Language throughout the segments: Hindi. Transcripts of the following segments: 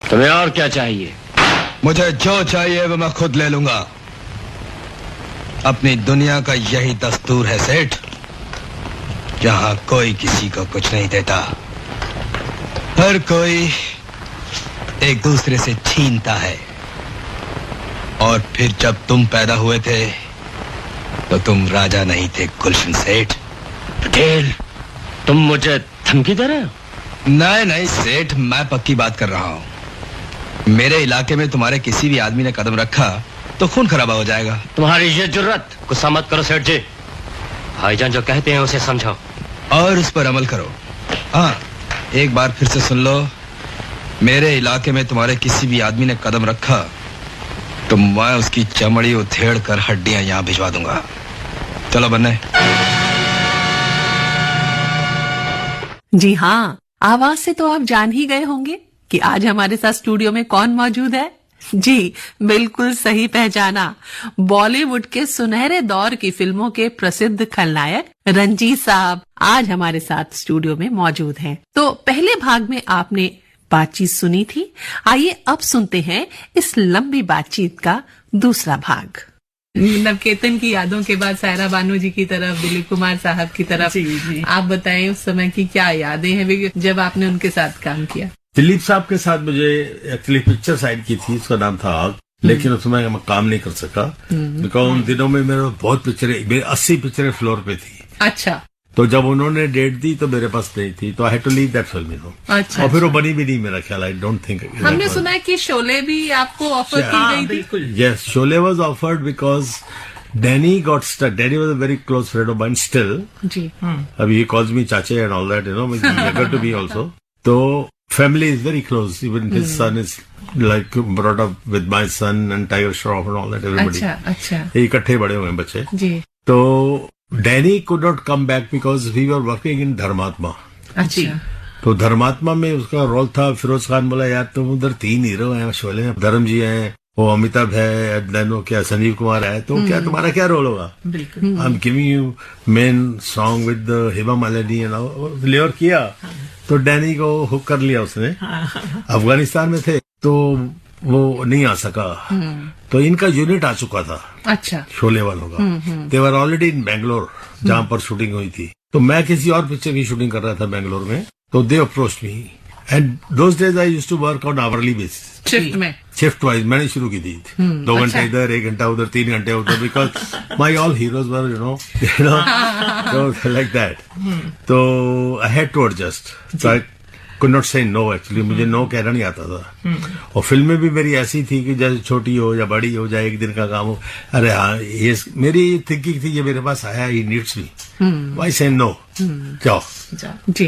तुम्हें और क्या चाहिए? मुझे जो चाहिए वो मैं खुद ले लूंगा। अपनी दुनिया का यही दस्तूर है सेठ, जहां कोई किसी को कुछ नहीं देता, हर कोई एक दूसरे से छीनता है। और फिर जब तुम पैदा हुए थे तो तुम राजा नहीं थे गुलशन सेठ। पटेल, तुम मुझे धमकी दे रहे हो? नहीं नहीं सेठ, मैं पक्की बात कर रहा हूँ। मेरे इलाके में तुम्हारे किसी भी आदमी ने कदम रखा तो खून खराबा हो जाएगा। तुम्हारी ये जुर्रत! गुस्सा मत करो सेठ जी, भाईजान जो कहते हैं उसे समझो और उस पर अमल करो। हाँ, एक बार फिर से सुन लो, मेरे इलाके में तुम्हारे किसी भी आदमी ने कदम रखा तो मैं उसकी चमड़ी उधेड़ कर हड्डियां यहाँ भिजवा दूंगा। चलो बन्ने। जी हाँ, आवाज से तो आप जान ही गए होंगे कि आज हमारे साथ स्टूडियो में कौन मौजूद है। जी बिल्कुल सही पहचाना, बॉलीवुड के सुनहरे दौर की फिल्मों के प्रसिद्ध खलनायक रंजीत साहब आज हमारे साथ स्टूडियो में मौजूद हैं। तो पहले भाग में आपने बातचीत सुनी थी, आइए अब सुनते हैं इस लंबी बातचीत का दूसरा भाग। नवकेतन की यादों के बाद सायरा बानो जी की तरफ, दिलीप कुमार साहब की तरफ, जी। आप बताएं उस समय की क्या यादें हैं जब आपने उनके साथ काम किया? दिलीप साहब के साथ मुझे एक्चुअली पिक्चर साइड की थी, उसका नाम था आग, लेकिन उसमें मैं काम नहीं कर सका बिकॉज उन दिनों में मेरे बहुत पिक्चरें, मेरे 80 पिक्चरें फ्लोर पे थी। अच्छा। तो जब उन्होंने डेट दी तो मेरे पास नहीं थी, तो I had to leave that film. अच्छा। और फिर वो बनी भी नहीं, मेरा ख्याल, आई डोंट थिंक। हमने सुना है कि शोले भी आपको ऑफर की गई थी। Yes, Sholay was offered because Danny got stuck. Danny was a very close friend of mine still. जी. Abhi he calls me Chacha and all that, you know, he's younger to me also. So family is very close. Even his son is like brought up with my son and Tiger Shroff and all that. Everybody. अच्छा. ये इकट्ठे बड़े हुए हैं बच्चे. जी. तो Danny could not come back because we were working in धर्मात्मा. अच्छा. तो धर्मात्मा में उसका रोल था। फिरोज खान बोला यार तुम उधर 3 हीरो हैं शोले में, धर्म जी हैं, वो अमिताभ है, देन वो क्या संजीव कुमार है, तो क्या तुम्हारा क्या रोल होगा? बिल्कुल। I am giving you main song with Hema Malini and deliver किया। तो डैनी को हुक कर लिया उसने। अफगानिस्तान में थे तो वो नहीं आ सका, तो इनका यूनिट आ चुका था। अच्छा। शोले वालों का। दे वर ऑलरेडी इन बैंगलोर, जहां पर शूटिंग हुई थी। तो मैं किसी और पिक्चर की शूटिंग कर रहा था बैंगलोर में, तो they approached me and those days I used to work on hourly basis. Shift wise मैंने शुरू की थी। 2 घंटे इधर, 1 घंटा उधर, 3 घंटे उधर, because my all heroes were you know like that. तो I had to adjust, so I could not say no. Actually मुझे नो कहना नहीं आता था। और फिल्में भी मेरी ऐसी थी कि जैसे छोटी हो या बड़ी हो, जाए एक दिन का काम हो, अरे हाँ ये मेरी थिंकिंग थी, ये मेरे पास आया, ही नीड्स मी, वाई से नो, जाओ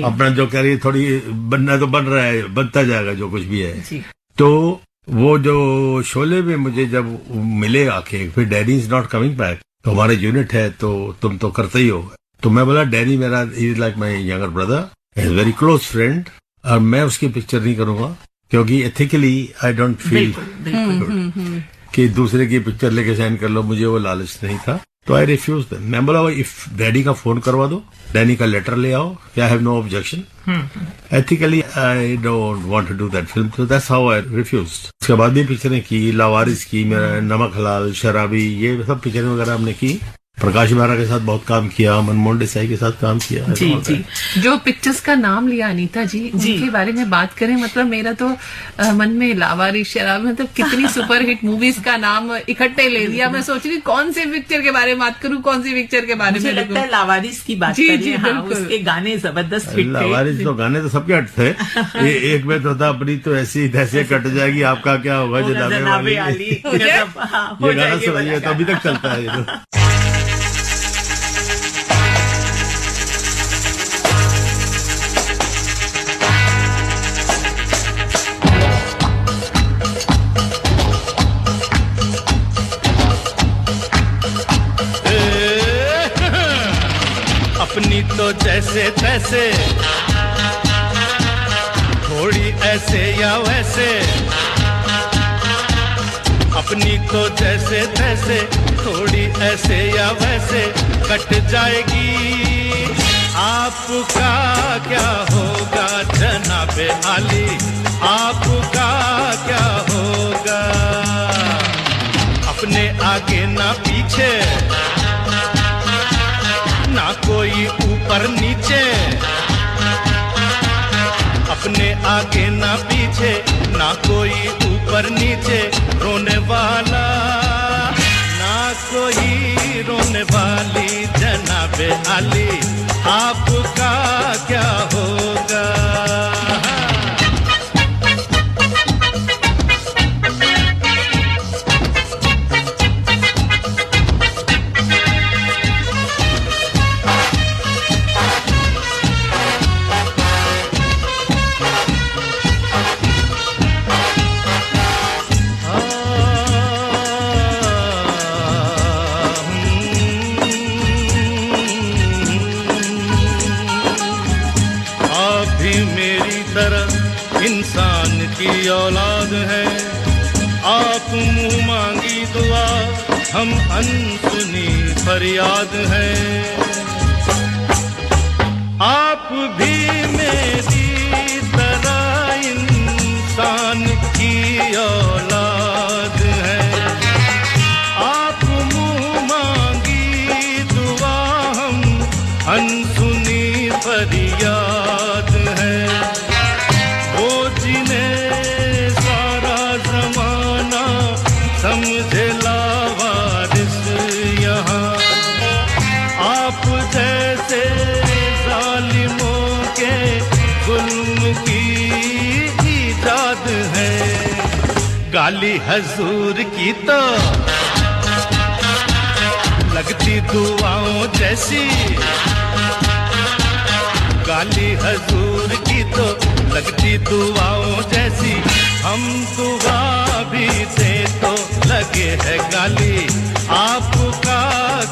अपना जो कह रही है, थोड़ी बनना तो बन रहा है, बनता जाएगा जो कुछ भी है। तो वो जो शोले में मुझे जब मिले आके, फिर daddy is not coming back, तो हमारा यूनिट है तो तुम तो करते ही हो। तो मैं बोला डैडी मेरा is like my younger brother, is very close friend, और मैं उसकी पिक्चर नहीं करूंगा क्योंकि एथिकली आई डोंट फील कि दूसरे की पिक्चर लेके साइन कर लो, मुझे वो लालच नहीं था। तो आई रिफ्यूज देम। मैं बोला इफ डैडी का फोन करवा दो, डैनी का लेटर ले आओ, I have no objection, ethically I don't want to do that film. So that's how I refused. उसके बाद भी पिक्चरें की, लावारिस की, मेरा नमक हलाल, शराबी, ये सब पिक्चरें वगैरह हमने की। प्रकाश महारा के साथ बहुत काम किया, मनमोहन देसाई के साथ काम किया। जी जी। जो पिक्चर्स का नाम लिया अनीता जी, उनके बारे में बात करें, मतलब मेरा तो मन में लावारिस, शराब, मतलब कितनी सुपरहिट मूवीज का नाम इकट्ठे ले लिया। मैं सोच रही कौन सी पिक्चर के बारे में बात करूं, कौन सी पिक्चर के बारे में लगता है लावारिस की बात करें। जी, हाँ, उसके गाने जबरदस्त हिट थे। लावारिस तो गाने तो सबके हट थे। एक में तो था अपनी तो ऐसी तैसे कट जाएगी, आपका क्या होगा जनाबे वाली, ये गाना सुनाइए तो अभी तक चलता है। अपनी तो जैसे तैसे, थोड़ी ऐसे या वैसे, अपनी तो जैसे तैसे, थोड़ी ऐसे या वैसे कट जाएगी। आपका क्या होगा जनाबे आली, आपका पीछे ना कोई ऊपर नीचे, अपने आगे ना पीछे ना कोई ऊपर नीचे, रोने वाला ना कोई रोने वाली जनाबे आली आपका क्या होगा। इंसान की औलाद है, आप मुंह मांगी दुआ, हम अनसुनी फरियाद है। आप भी मेरी तरह इंसान की औलाद है, आप मुंह मांगी दुआ, हम अनसुनी फरियाद है। समझे लावारिस यहाँ, आप जैसे जालिमों के जुल्म की ईजाद है। गाली हजूर की तो लगती दुआओं जैसी, गाली हजूर की तो लगती दुआओं जैसी, हम दुआ भी दे तो लगे है गाली आपका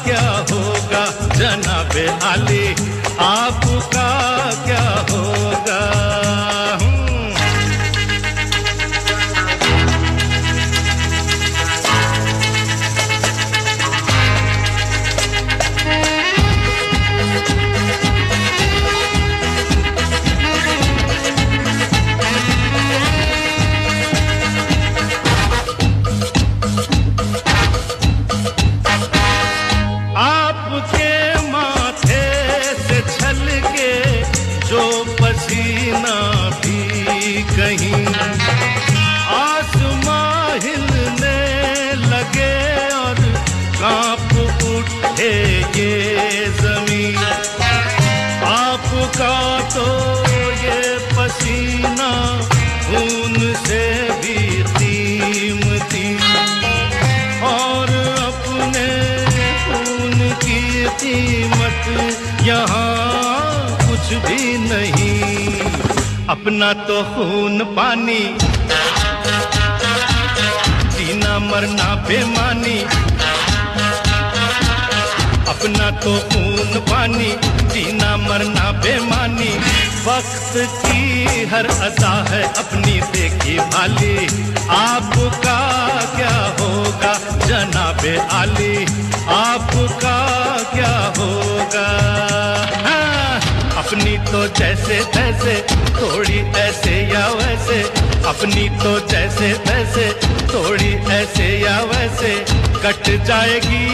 क्या होगा जनाबे आली, आपका क्या होगा। पसीना भी कहीं आसमां हिलने लगे और कांप उठे ये जमीन, आपका तो ये पसीना खून से भी कीमती, और अपने खून की कीमत यहाँ कुछ भी नहीं। अपना तो खून पानी, जीना मरना बेमानी, अपना तो खून पानी, जीना मरना बेमानी, वक्त की हर अदा है अपनी देखी भाली, आपका क्या होगा जनाबे आली, आपका क्या होगा। अपनी तो जैसे तैसे थोड़ी ऐसे या वैसे, अपनी तो जैसे तैसे थोड़ी ऐसे या वैसे कट जाएगी,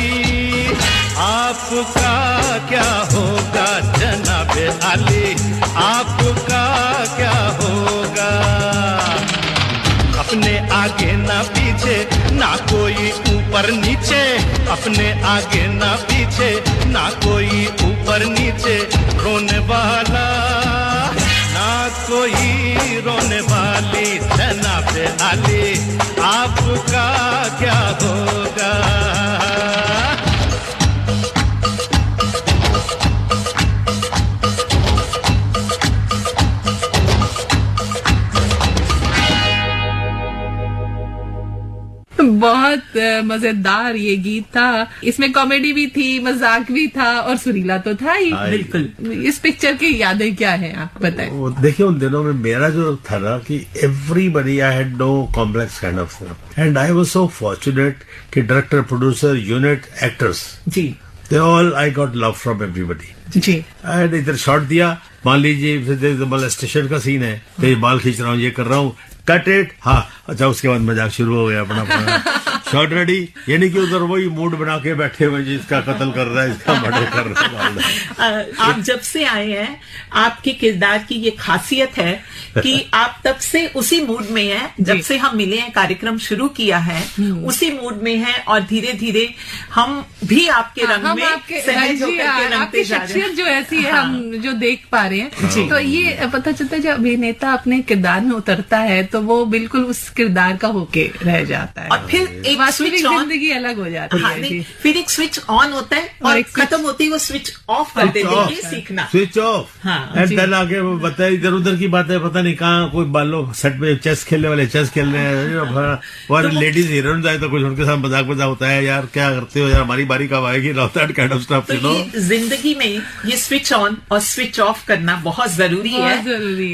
आपका क्या होगा जनाबे आली, आपका क्या होगा। अपने आगे ना पीछे ना कोई ऊपर नीचे, अपने आगे ना पीछे ना कोई ऊपर नीचे, रोने वाला ना कोई रोने वाली जनाबे आली, आपका क्या होगा। बहुत मजेदार ये गीत था, इसमें कॉमेडी भी थी, मजाक भी था और सुरीला तो था ही। बिल्कुल। इस पिक्चर की यादें क्या हैं आप बताएं। देखिए उन दिनों में मेरा जो था ना कि everybody I had no complex kind of and I was so fortunate कि डायरेक्टर प्रोड्यूसर यूनिट एक्टर्स जी they all I got love from everybody जी। एंड इधर शॉट दिया, मान लीजिए स्टेशन का सीन है तो ये बाल खींच रहा हूँ, ये कर रहा हूँ, कट इट, हाँ अच्छा, उसके बाद मजाक शुरू हो गया अपना शॉट रेडी, यानी कि उधर वही मूड बना के बैठे हुए जी, इसका कत्ल कर रहा है, इसका मर्डर कर रहा है। आप जब से आए हैं, आपके किरदार की ये खासियत है कि आप तब से उसी मूड में हैं, जब से हम मिले हैं, कार्यक्रम शुरू किया है, उसी मूड में हैं, और धीरे धीरे हम भी आपके रंग में सहज होकर के रंगते जा रहे हैं। जो ऐसी है, हम जो देख पा रहे हैं, तो ये पता चलता है जब अभिनेता अपने किरदार में उतरता है तो वो बिल्कुल उस किरदार का होके रह जाता है, और फिर एक वास्तविक स्विच ऑन, जिंदगी अलग हो जाती है जी। फिर एक स्विच ऑन होता है और खत्म होती है वो स्विच ऑफ कर देते हैं, ये सीखना। स्विच ऑफ, एंड देन आगे वो बताए इधर उधर की बातें, पता नहीं कहाँ कोई मान लो सेट पे चेस खेलने वाले चेस खेल रहे हैं, और लेडीज हीरोइन जाए तो कुछ उनके साथ मजाक मजाक होता है, यार क्या करते हो यार, हमारी बारी कब आएगी, that kind of stuff, you know. जिंदगी में ये स्विच ऑन और स्विच ऑफ करना बहुत जरूरी है,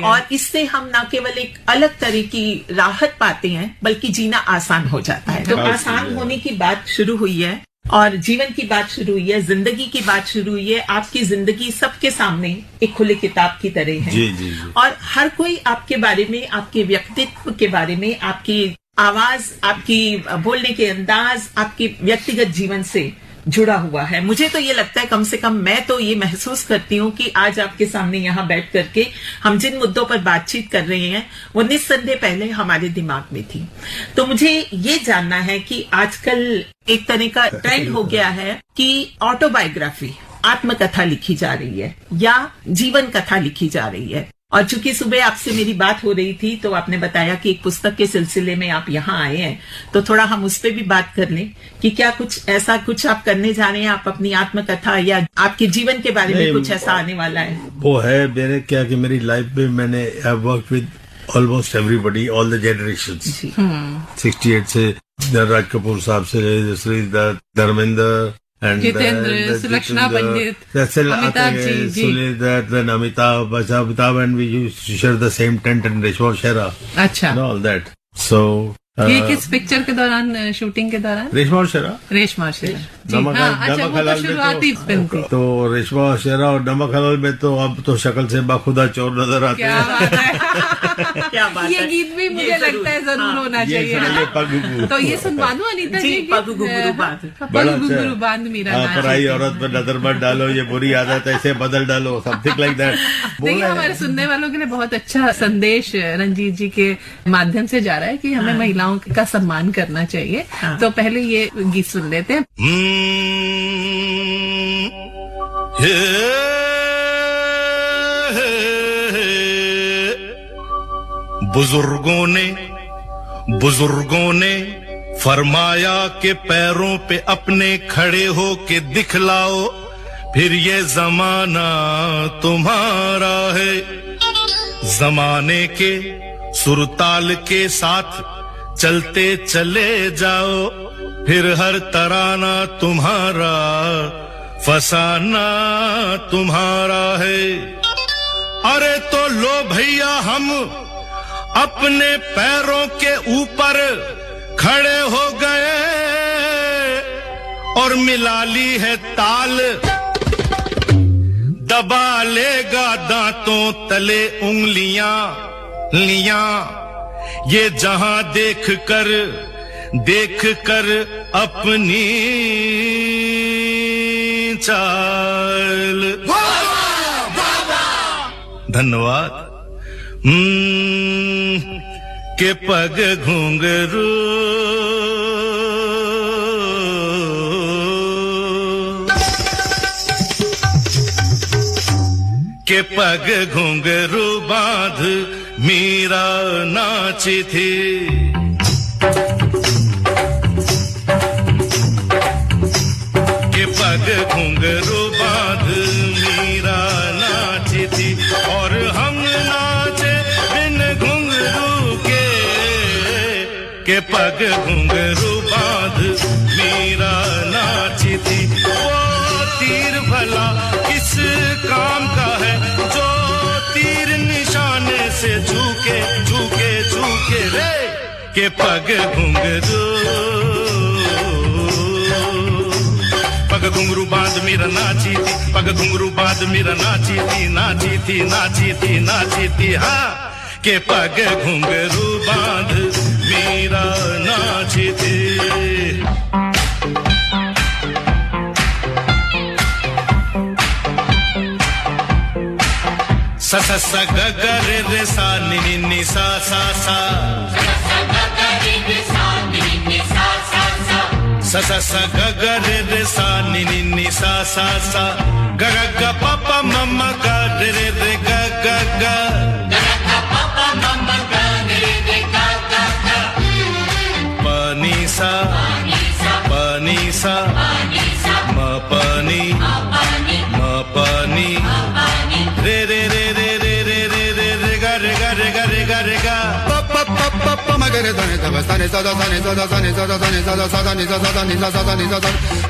और इससे हम न केवल एक अलग तरह की राहत पाते हैं, बल्कि जीना आसान हो जाता है। तो आसान होने की बात शुरू हुई है, और जीवन की बात शुरू हुई है, जिंदगी की बात शुरू हुई है। आपकी जिंदगी सबके सामने एक खुली किताब की तरह है, जी, जी, जी। और हर कोई आपके बारे में, आपके व्यक्तित्व के बारे में, आपकी आवाज, आपकी बोलने के अंदाज, आपके व्यक्तिगत जीवन से जुड़ा हुआ है। मुझे तो ये लगता है, कम से कम मैं तो ये महसूस करती हूँ कि आज आपके सामने यहाँ बैठ करके हम जिन मुद्दों पर बातचीत कर रहे हैं वो निस्संदेह पहले हमारे दिमाग में थी। तो मुझे ये जानना है कि आजकल एक तरह का ट्रेंड हो गया है कि ऑटोबायोग्राफी, आत्मकथा लिखी जा रही है या जीवन कथा लिखी जा रही है। और चूंकि सुबह आपसे मेरी बात हो रही थी तो आपने बताया कि एक पुस्तक के सिलसिले में आप यहाँ आए हैं, तो थोड़ा हम उस पर भी बात कर लें कि क्या कुछ ऐसा कुछ आप करने जा रहे हैं, आप अपनी आत्मकथा या आपके जीवन के बारे में कुछ ऐसा आने वाला है? वो है मेरे क्या कि मेरी लाइफ में मैंने work with almost everybody, all the generations, 68 से राज कपूर साहब से Shri Dharmendra, Jitendra, Sulakshana Pandit, Amitabh ji, then Amitabh, and we used to share the same tent in Reshma Shera. अच्छा, and all that. So ये किस पिक्चर के दौरान, शूटिंग के दौरान? रेशमा शेरा, रेशमा शेरा, नमक हलाल में तो रेशमा शेरा और नमक हलाल में तो अब तो शक्ल से बाखुदा चोर नजर आते हैं। क्या बात ये गीत भी मुझे लगता है जरूर होना चाहिए। तो ये सुनवा दूं अनीता जी? पग घुंघरू बांध मेरा पराई औरत पर नजर मत डालो, ये बुरी आदत ऐसे बदल डालो, समथिंग लाइक दैट। देखिए, हमारे सुनने वालों के लिए बहुत अच्छा संदेश रंजीत जी के माध्यम से जा रहा है कि हमें महिलाओं का सम्मान करना चाहिए। तो पहले ये गीत सुन लेते हैं। बुजुर्गों ने फरमाया कि पैरों पे अपने खड़े हो के दिखलाओ, फिर ये जमाना तुम्हारा है। जमाने के सुरताल के साथ चलते चले जाओ, फिर हर तराना तुम्हारा, फसाना तुम्हारा है। अरे तो लो भैया, हम अपने पैरों के ऊपर खड़े हो गए और मिला ली है ताल, दबा लेगा दांतों तले उंगलियां लियां, ये जहां देख कर अपनी चाल। धन्यवाद। के पग घुंघरू के पग घुंघरू बांध मीरा नाची थी। के पग घुंघरू बांध मीरा नाची थी, और हम नाचे बिन घुंघरू के पग घुंघरू बांध मीरा नाची थी। वो तीर भला किस काम का है जो तीर निशाने से झुके झुके झुके रे, के पग घुंघरू। पग घुंघरू बांध मीरा नाची थी, पग घुंघरू बांध मीरा नाची थी, नाची थी नाची थी नाची थी। हाँ, के पग घुंघरू बांध मीरा नाची थी। सा ग ग रे रे सा नि नि नि सा सा सा सा सा सा ग ग रे रे सा नि नि नि सा सा सा ग ग ग प प म म ग रे रे रे ग ग ग प नि सा प नि सा म प नि म प नि रे रे रे रे रे रे रे रे रे गा रे गा रे गा रे गा रे गा प प प प प म ग रे ध नि ध ब सा नि सा ध सा नि सा ध सा नि सा ध सा नि सा ध सा ध नि सा ध सा नि सा सा ध नि सा ध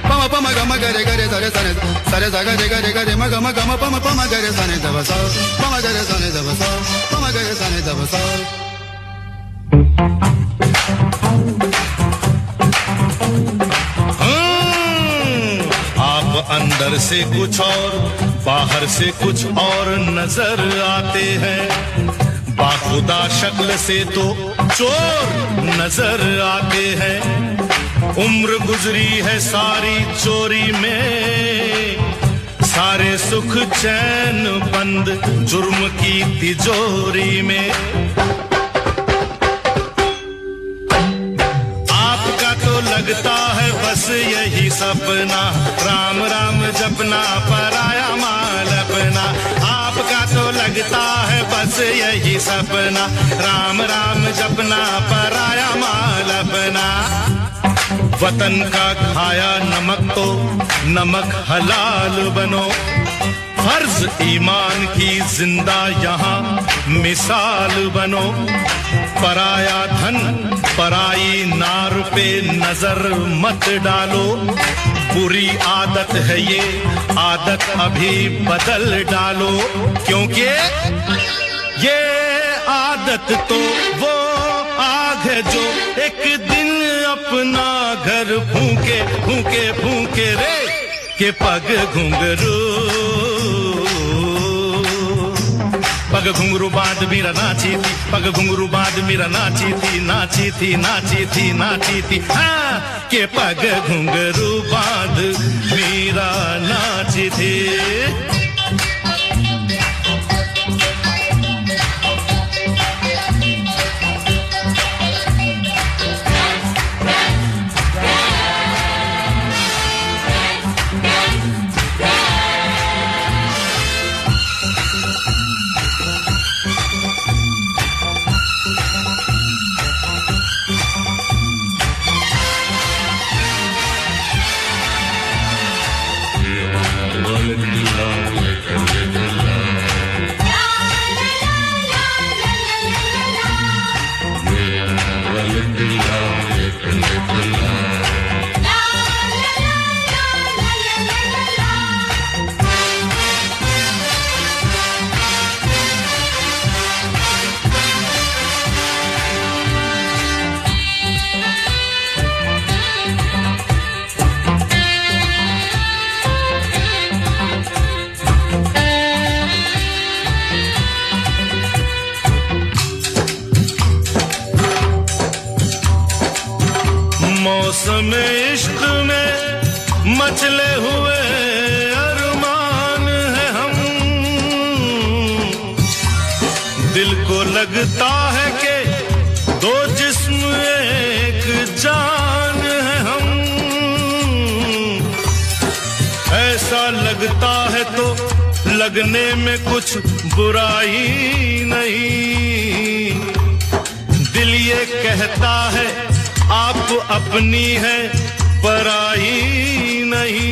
प म प म ग म ग रे गा रे ध रे सा नि सा रे सा ग रे गा रे गा रे म ग म ग म प म प म ग रे सा नि ध ब सा प म ग रे सा नि ध ब सा प म ग रे सा नि ध ब सा आप अंदर से कुछ और बाहर से कुछ और नजर आते हैं बाखुदा शक्ल से तो चोर नजर आते हैं उम्र गुजरी है सारी चोरी में सारे सुख चैन बंद जुर्म की तिजोरी में आपका तो लगता है बस यही सपना राम राम जपना पराया माल अपना आपका तो लगता है बस यही सपना राम राम जपना पराया माल अपना वतन का खाया नमक तो नमक हलाल बनो फर्ज ईमान की जिंदा यहाँ मिसाल बनो पराया धन पराई नार पे नजर मत डालो बुरी आदत है ये आदत अभी बदल डालो क्योंकि ये आदत तो वो आग है जो एक दिन अपना घर फूके फूके फूके रे के पग घुंघरू पग घुंघरू बांध मीरा नाची थी पग घुंघरू बांध मीरा नाची थी नाची थी नाची थी नाची थी हाँ के पग घुंघरू बांध मीरा नाची थी मौसम इश्क में मचले हुए अरमान है हम दिल को लगता है कि दो जिस्म एक जान है हम ऐसा लगता है तो लगने में कुछ बुराई नहीं दिल ये कहता है आप अपनी है पराई नहीं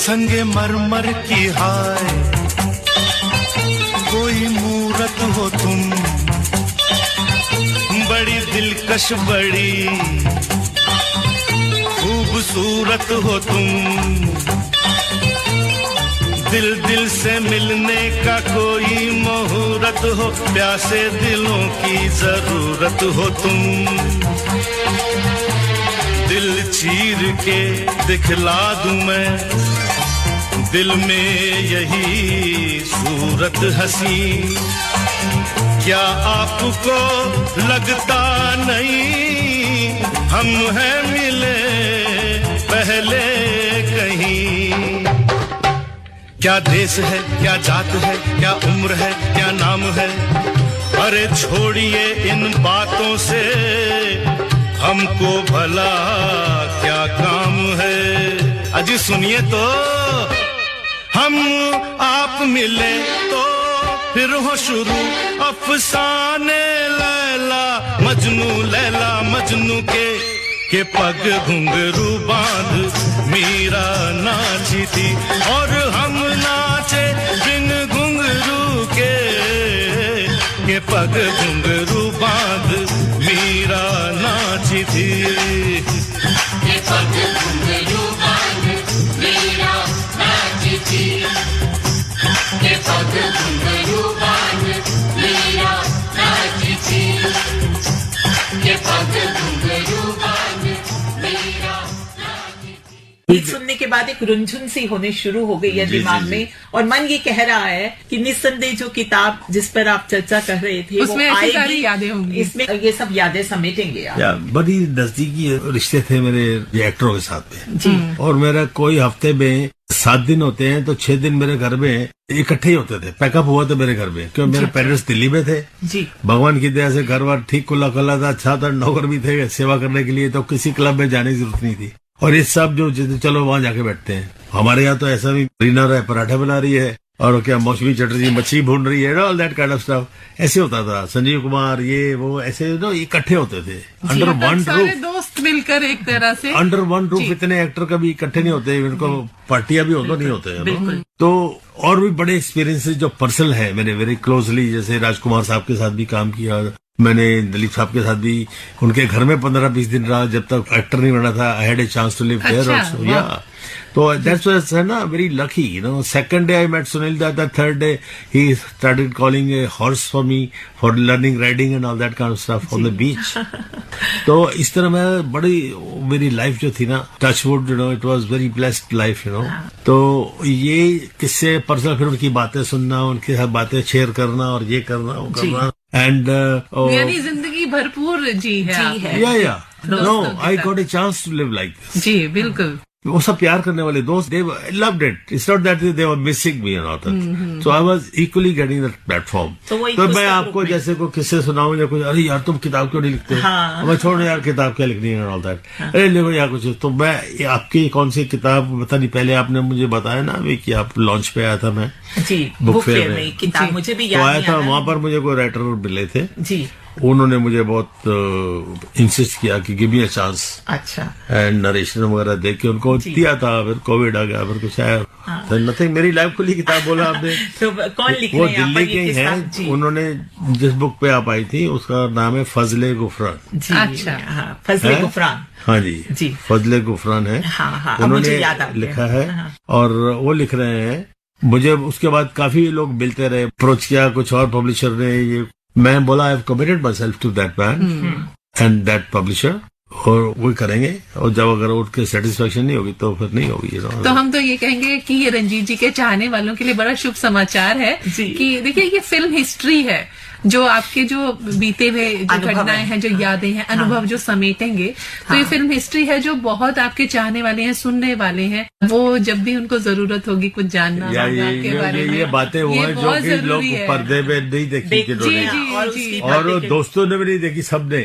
संगे मरमर की हाय कोई मूरत हो तुम बड़ी दिलकश बड़ी खूबसूरत हो तुम दिल दिल से मिलने का कोई मुहूर्त हो प्यासे दिलों की जरूरत हो तुम दिल चीर के दिखला दूं मैं दिल में यही सूरत हसी क्या आपको लगता नहीं हम हैं मिले पहले कहीं क्या देश है, क्या जात है, क्या उम्र है, क्या नाम है, अरे छोड़िए इन बातों से हमको भला क्या काम है। अजी सुनिए तो, हम आप मिले तो फिर हो शुरू अफसाने लैला मजनू के पग घुंघरू बांध मीरा नाची थी और हम नाचे बिन घुंघरू के पग घुंघरू बांध मीरा नाची थी। के पग घुंघरू बांध मीरा नाची थी, के पग घुंघरू बांध मीरा नाची थी, के पग घुंघरू बांध मीरा नाची थी। गीत सुनने के बाद एक रुंझुन सी होने शुरू हो गई है दिमाग में, और मन ये कह रहा है कि निस्संदेह जो किताब जिस पर आप चर्चा कर रहे थे उसमें ऐसी सारी यादें होंगी, इसमें ये सब यादें समेटेंगे आप। बड़ी नजदीकी रिश्ते थे मेरे एक्टरों के साथ में जी। और मेरा कोई हफ्ते में 7 दिन होते हैं तो 6 दिन मेरे घर में इकट्ठे ही होते थे। पैकअप हुआ था मेरे घर में, क्योंकि मेरे पेरेंट्स दिल्ली में थे। जी। भगवान की दया से घर बार ठीक खुला खुला था, अच्छा था, नौकर भी थे सेवा करने के लिए, तो किसी क्लब में जाने की जरूरत नहीं थी। और ये सब जो चलो वहां जाके बैठते हैं। हमारे यहाँ तो ऐसा भी डिनर है, पराठे बना रही है और क्या मौसमी चटर्जी मच्छी भून रही है, all that kind of stuff. ऐसे होता था। संजीव कुमार ये वो ऐसे इकट्ठे होते थे अंडर वन रूफ, दोस्त मिलकर एक तरह से अंडर वन रूफ। इतने एक्टर कभी इकट्ठे नहीं होते, इनको पार्टियां भी होता नहीं होते हैं। तो और भी बड़े एक्सपीरियंसेस जो पर्सनल है मेरे वेरी क्लोजली, जैसे राजकुमार साहब के साथ भी काम किया मैंने, दिलीप साहब के साथ भी उनके घर में 15-20 दिन रहा जब तक एक्टर नहीं बना था। I had a chance to live there also, या तो दैट्स व्हाई ना very lucky, you know. Second day I met Sunil that, third day he started calling a horse for me for learning riding and all that kind of stuff on the beach. तो इस तरह मैं बड़ी मेरी लाइफ जो थी ना, touchwood, you know, it was very blessed life, you know. तो ये किससे पर्सनल, फिर उनकी बातें सुनना, उनके साथ बातें शेयर करना और ये करना वो करना, एंड यानी जिंदगी भरपूर जी है। या no, I got a chance to live like this. जी बिल्कुल। वो सब प्यार करने वाले दोस्त, they loved it. It's not that they were missing me or not. So I was equally getting that platform. तो मैं आपको जैसे कोई किस्से सुनाऊं या कुछ, अरे यार तुम किताब क्यों नहीं लिखते? हाँ। मैं छोड़ो यार किताब क्या लिखनी है और all that. अरे लिखो यार कुछ। तो मैं आपकी कौन सी किताब पता नहीं, पहले आपने मुझे बताया ना अभी कि आप लॉन्च पे आया था मैं जी, बुक फेयर में किताब मुझे भी याद आया था। वहां पर मुझे कोई राइटर मिले थे जी, उन्होंने मुझे बहुत इंसिस्ट किया कि गिव मी अ चांस। अच्छा। एंड नरेशन वगैरह देख के उनको दिया था, फिर कोविड आ गया, फिर कुछ आया, नथिंग। मेरी लाइफ खुली किताब बोला आपने। तो कौन लिख रहे वो हैं? दिल्ली के हैं, उन्होंने जिस बुक पे आप आई थी उसका नाम है फजले गुफरान। अच्छा, फजले गुफरान। हाँ जी, फजले गुफरान है। उन्होंने लिखा है और वो लिख रहे हैं। मुझे उसके बाद काफी लोग मिलते रहे, अप्रोच किया कुछ और पब्लिशर ने, ये मैं बोला I have committed myself to that man and that publisher, और वो करेंगे। और जब अगर उनके सेटिस्फेक्शन नहीं होगी तो फिर नहीं होगी। तो हम तो ये कहेंगे कि ये रंजीत जी के चाहने वालों के लिए बड़ा शुभ समाचार है कि देखिए ये फिल्म हिस्ट्री है, जो आपके जो बीते हुए घटनाएं हैं, जो यादें हैं, अनुभव जो समेटेंगे। तो ये फिल्म हिस्ट्री है जो बहुत आपके चाहने वाले हैं, सुनने वाले हैं। वो जब भी उनको जरूरत होगी कुछ जानना होगा आपके बारे में, ये बातें वो है जो कि लोग पर्दे में नहीं देखी और दोस्तों ने भी नहीं देखी, सबने।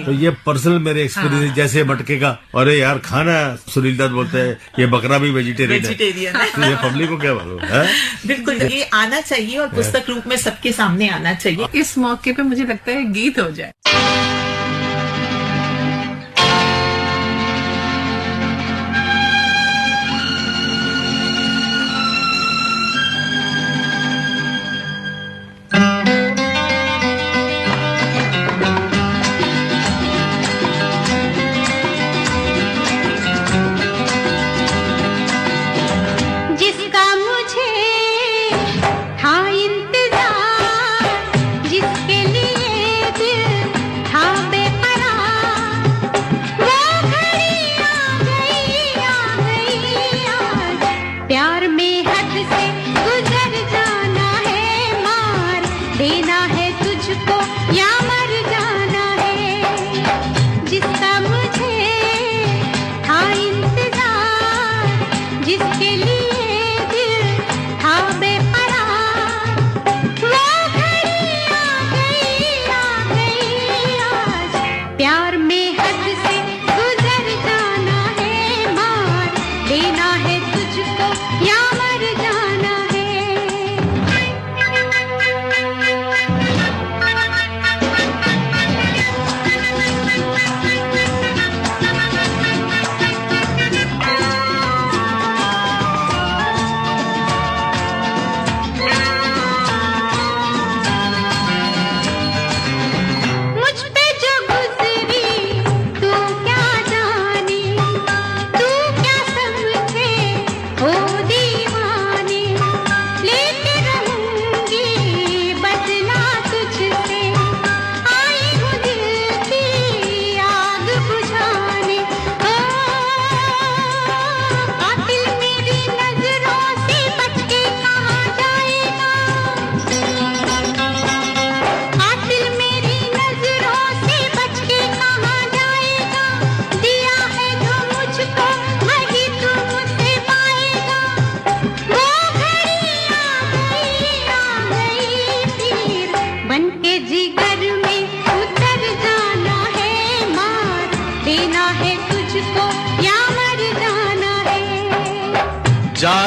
तो ये पर्सनल मेरे एक्सपीरियंस, जैसे मटके का, अरे यार खाना, सुनील दत्त बोलते हैं ये बकरा भी वेजिटेरियन है, तो ये पब्लिक को क्या मालूम है? बिल्कुल, ये आना चाहिए और पुस्तक रूप में सबके सामने आना चाहिए। इस मौके पे मुझे लगता है गीत हो जाए। जिसके लिए दिल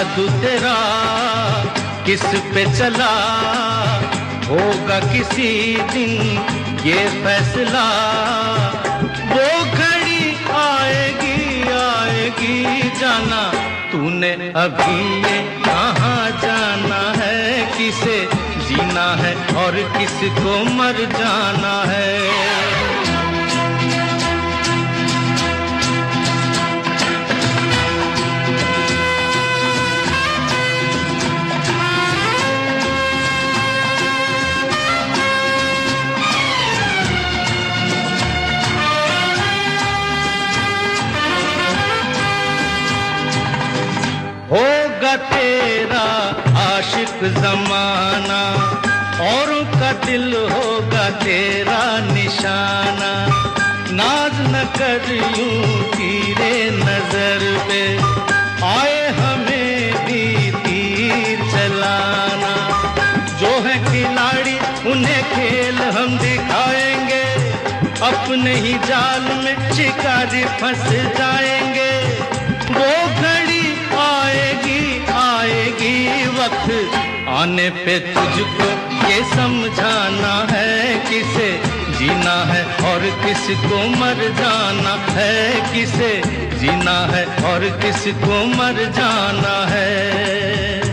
जादू तेरा किस पे चला, होगा किसी दिन ये फैसला। वो घड़ी आएगी आएगी जाना, तूने अभी ये कहाँ जाना है, किसे जीना है और किसको मर जाना है। होगा तेरा आशिक जमाना, औरों का दिल होगा तेरा निशाना। नाज न कर यूं तीरे नजर पे, आए हमें भी तीर चलाना। जो है खिलाड़ी उन्हें खेल हम दिखाएंगे, अपने ही जाल में शिकारी फंस जाएंगे। वो घड़ी आएगी आएगी, वक्त आने पे तुझको ये समझाना है, किसे जीना है और किसको मर जाना है, किसे जीना है और किसको मर जाना है।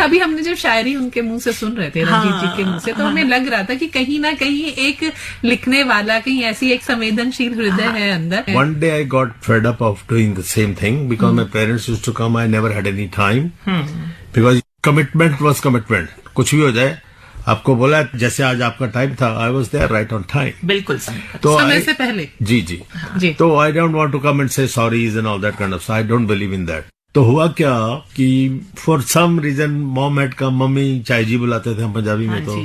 अभी हमने जब शायरी उनके मुंह से सुन रहे थे, रंजीत जी के मुंह से, तो हमें लग रहा था कि कहीं ना कहीं एक लिखने वाला, कहीं ऐसी एक संवेदनशील हृदय है अंदर। One day I got fed up of doing the same thing because my parents used to come. I never had any time because commitment was commitment. कुछ भी हो जाए, आपको बोला जैसे आज आपका टाइम था, I was there right on time. बिल्कुल तो समय से पहले। जी जी जी। तो I don't want to come and say sorries and all that kind of stuff. I don't believe in that. तो हुआ क्या कि for some reason mom had come, mummy चाय जी बुलाते थे हम पंजाबी में, तो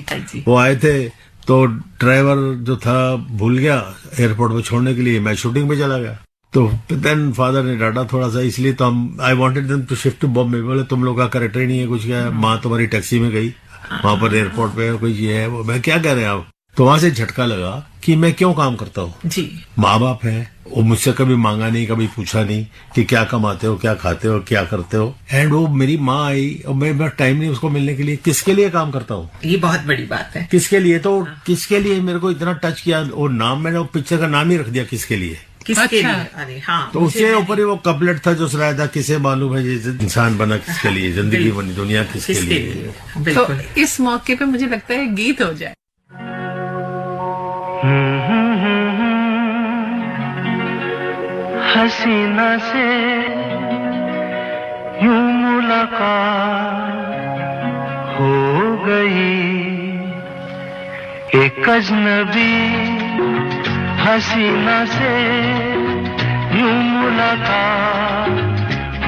वो आए थे, तो ड्राइवर जो था भूल गया एयरपोर्ट पे छोड़ने के लिए, मैं शूटिंग पे चला गया। तो देन फादर ने डांटा थोड़ा सा, इसलिए तो हम I wanted them to shift to Bombay. बोले तुम लोग का कैरेक्टर ही नहीं है कुछ, क्या माँ तुम्हारी टैक्सी में गई वहां पर एयरपोर्ट पे, कोई ये है वो, मैं क्या कह रहे हैं आप। तो वहां से झटका लगा कि मैं क्यों काम करता हूँ। जी, माँ बाप है, वो मुझसे कभी मांगा नहीं, कभी पूछा नहीं कि क्या कमाते हो, क्या खाते हो, क्या करते हो। एंड वो मेरी माँ आई और मैं टाइम नहीं उसको मिलने के लिए, किसके लिए काम करता हूँ, ये बहुत बड़ी बात है। किसके लिए, तो किसके लिए मेरे को इतना टच किया। वो नाम मैंने वो पिक्चर का नाम ही रख दिया, किसके लिए, किसके लिए। अरे हाँ, तो उसके ऊपर ही वो कपलेट था जो सुनाया था, किसे मालूम है ये इंसान बना किसके लिए, जिंदगी बनी दुनिया किसके लिए। तो इस मौके पे मुझे लगता है गीत हो जाए। हसीना से यूं मुलाकात हो गई, एक अजनबी हसीना से यूं मुलाकात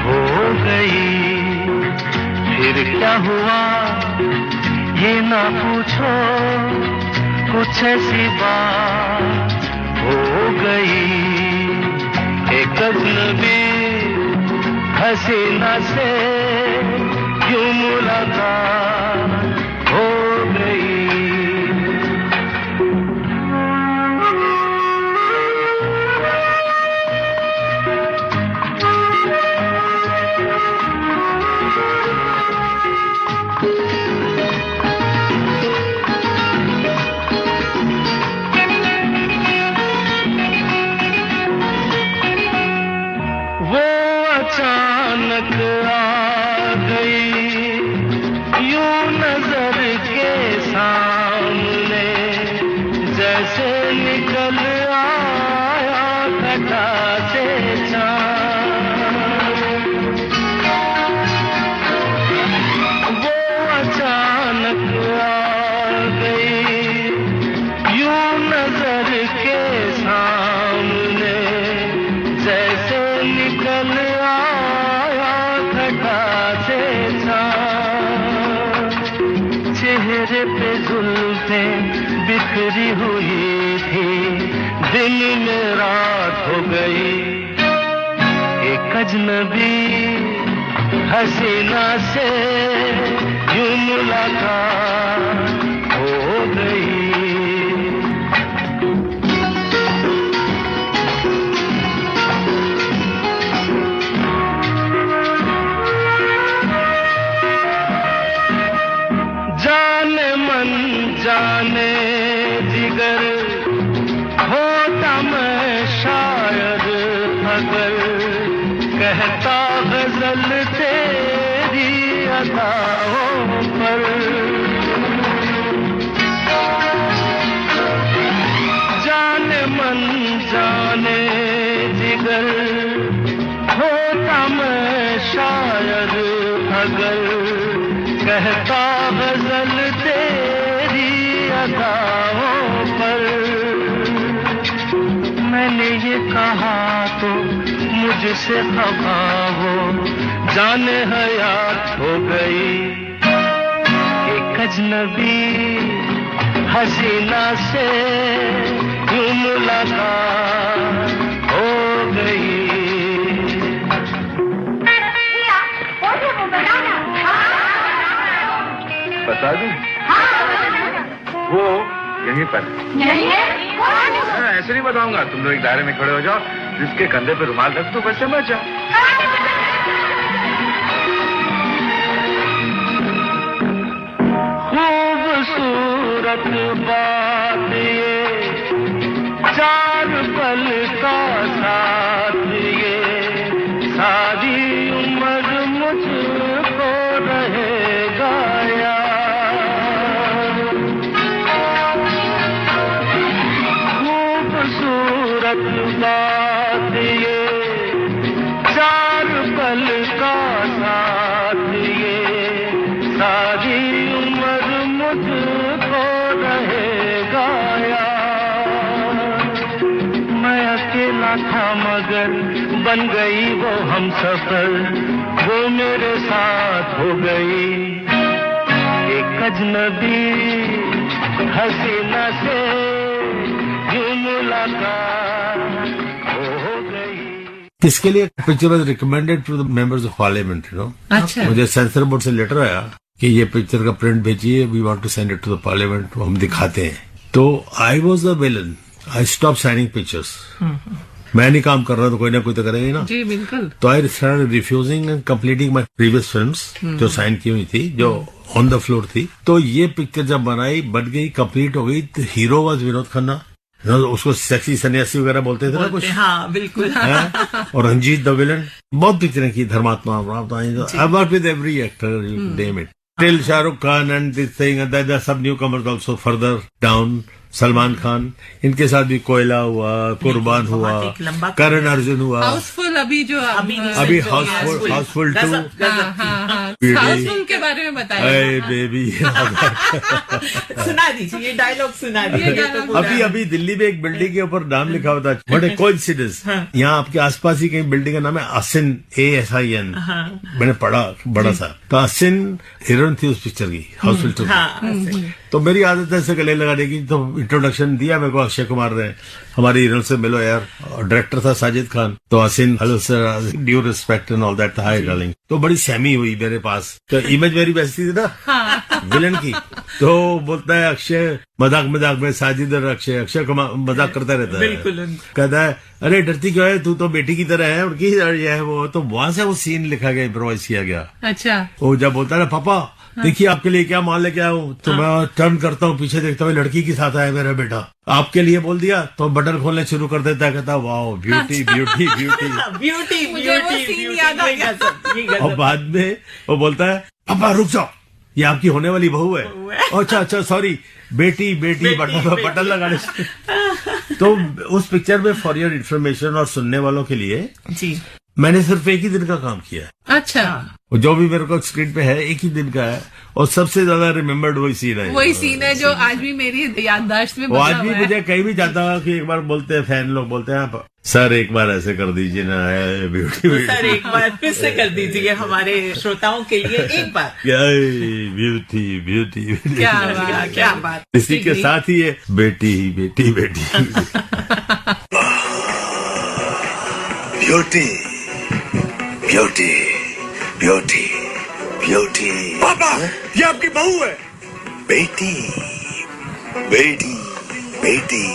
हो गई। फिर क्या हुआ ये ना पूछो, कुछ ऐसी बात हो गई। एक अजनबी हसीना से यूं मुलाकात हो गई। अचानक आ गई यूं नजर के सामने, जैसे निकल आया घटा से चाँद। वो अचानक आ गई यूं नजर के सामने, जैसे निकल चेहरे पे जुल्फें बिखरी हुई दिन में रात हो गई, एक अजनबी हसीना से यूं मुलाकात हो गई। जाने मन जाने जिगर होता मैं शायद अगर कहता गजल तेरी अदाओं पर। जाने मन जाने जिगर होता मैं शायद अगर कहता गजल तेरी अदाओं पर। मैंने ये कहा तो मुझसे खफा हो, जाने हयात हो गई, एक अजनबी हसीना से यूं मुलाकात हो गई। बता दूं? वो यहीं पर है। ऐसे नहीं बताऊंगा, तुम लोग एक दायरे में खड़े हो जाओ, जिसके कंधे पे रुमाल रख दो, बस समझ जाओ। खूबसूरत बात ये, चार पल का साथ ये, सारी उम्र मुझको रहेगा यार। खूबसूरत बात ये, चार पल का साथ ये, सारी उम्र मुझको रहेगा यार। मैं अकेला था मगर बन गई वो हमसफर, वो मेरे साथ हो गई, एक अजनबी हसीना से यूं मुलाकात हो गई। इसके लिए picture was recommended to the members of parliament, you know. अच्छा। मुझे सेंसर बोर्ड से लेटर आया कि ये पिक्चर का प्रिंट भेजिए, we want to send it to the parliament, हम दिखाते हैं। तो I was the villain, I stop signing pictures. मैं नहीं काम कर रहा तो कोई ना कोई तो करेगा ही ना। जी बिल्कुल। तो I started refusing and completing my previous films जो साइन की हुई थी, जो ऑन द फ्लोर थी। तो ये पिक्चर जब बनाई, बन गई, कंप्लीट हो गई, तो हीरो वाज विनोद खन्ना, उसको सेक्सी सन्यासी वगैरह बोलते थे ना कुछ। हाँ बिल्कुल। और रंजीत द विलन। बहुत पिक्चरें की, Dharmatma, I work with every actor, you name it, till Shahrukh Khan and this thing, and सब newcomers also further down, Salman Khan, इनके साथ भी कोयला हुआ, कुर्बान हुआ, करण अर्जुन हुआ, हाउसफुल अभी जो अभी हाउसफुल 2, हाउसफुल के बारे में बताइए। बेबी सुना दीजिए, ये डायलॉग सुना दीजिए। अभी दिल्ली में एक बिल्डिंग के ऊपर नाम लिखा होता है, बट ए कोइंसिडेंस, यहाँ आपके आसपास ही कहीं बिल्डिंग का नाम है आसिन, ASIN। मैंने पढ़ा बड़ा सा, तो आसिन हीरोइन थी उस पिक्चर की, हाउसफुल 2। तो मेरी आदत है ऐसे गले लगाने की। तो इंट्रोडक्शन दिया मेरे को अक्षय कुमार ने, हमारी हीरोइन से मिलो यार, और डायरेक्टर था साजिद खान। तो Asin, hello sir, due respect and all that, hi darling. तो बड़ी सहमी हुई मेरे पास, तो इमेज मेरी वैसी थी ना विलन की। तो बोलता है अक्षय, मजाक में साजिद और अक्षय कुमार मजाक करता रहता है, बिल्कुल। कहता है अरे डरती क्यों है, तू तो बेटी की तरह है उनकी, ये है वो। तो वहां से वो सीन लिखा गया, इम्प्रोवाइज किया गया। अच्छा। वो जब बोलता है पापा देखिए आपके लिए क्या माल लेके आया हूँ, तो मैं टर्न करता हूँ, पीछे देखता हूँ लड़की के साथ आया मेरा बेटा, आपके लिए बोल दिया, तो बटन खोलने शुरू कर देता है, कहता wow beauty beauty beauty beauty beauty. और बाद में वो बोलता है पापा रुक जाओ, ये आपकी होने वाली बहू है। अच्छा सॉरी, बेटी बटन लगाने से। तो उस पिक्चर में फॉर योर इन्फॉर्मेशन और सुनने वालों के लिए जी, मैंने सिर्फ एक ही दिन का काम किया है। अच्छा, और जो भी मेरे को स्क्रीन पे है एक ही दिन का है, और सबसे ज्यादा रिमेम्बर्ड वही सीन है। वही सीन है जो आज भी मेरी याददाश्त में वो बसा आज भी हुआ है। मुझे कहीं भी जाता हूँ कि एक बार बोलते हैं, फैन लोग बोलते हैं, आप सर एक बार ऐसे कर दीजिए ना, ब्यूटी सर एक बार फिर से कर दीजिए हमारे श्रोताओं के लिए एक बार। Beauty beauty. क्या बात। इसी के साथ ही है बेटी बेटी बेटी। Beauty beauty beauty beauty. पापा, ये आपकी बहू है। बेटी बेटी बेटी।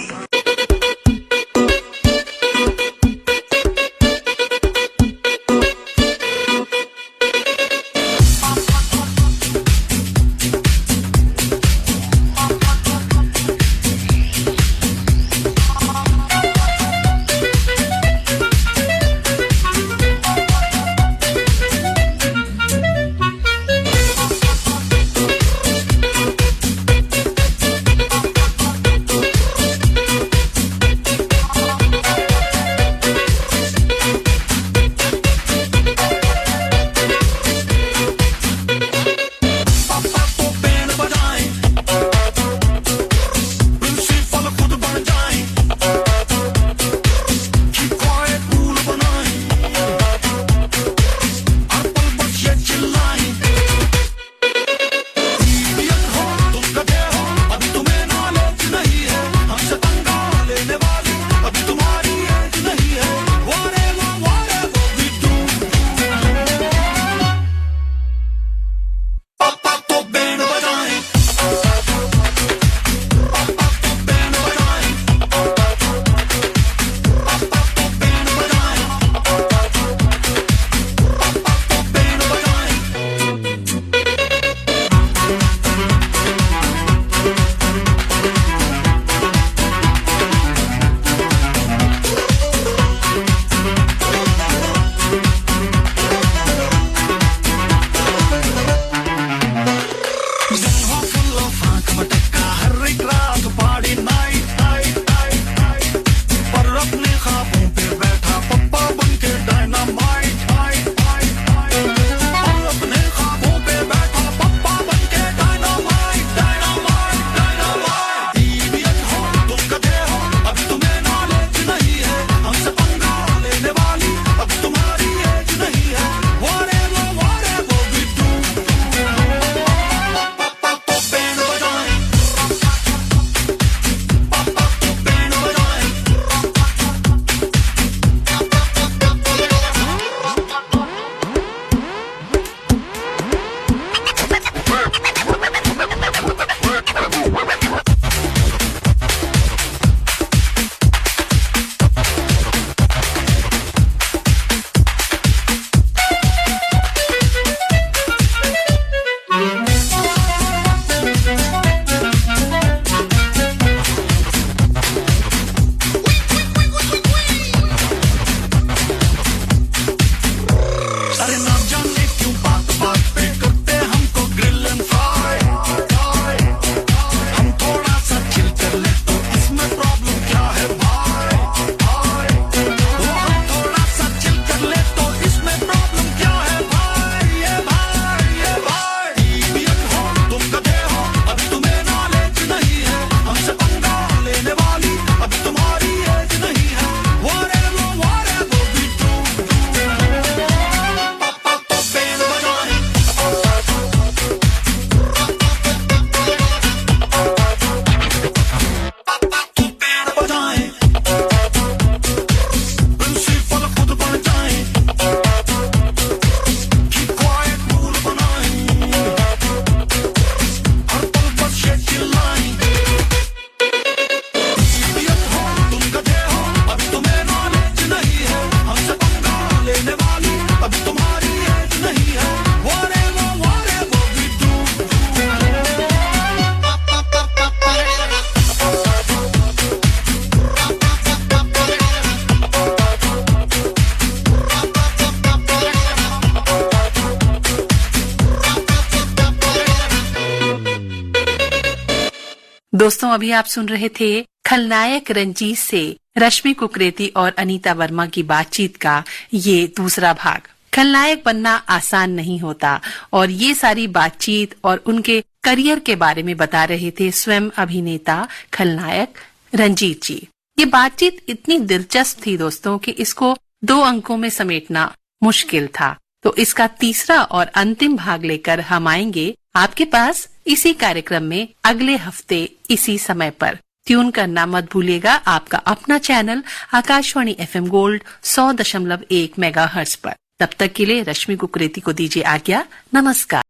दोस्तों, अभी आप सुन रहे थे खलनायक रंजीत से रश्मि कुकरेती और अनीता वर्मा की बातचीत का ये दूसरा भाग। खलनायक बनना आसान नहीं होता और ये सारी बातचीत और उनके करियर के बारे में बता रहे थे स्वयं अभिनेता खलनायक रंजीत जी। ये बातचीत इतनी दिलचस्प थी दोस्तों कि इसको 2 अंकों में समेटना मुश्किल था। तो इसका तीसरा और अंतिम भाग लेकर हम आएंगे आपके पास इसी कार्यक्रम में अगले हफ्ते इसी समय पर। ट्यून करना मत भूलिएगा आपका अपना channel Akashvani FM gold 100.1 megahertz पर। तब तक के लिए रश्मि कुकरेती को दीजिए आज्ञा। नमस्कार।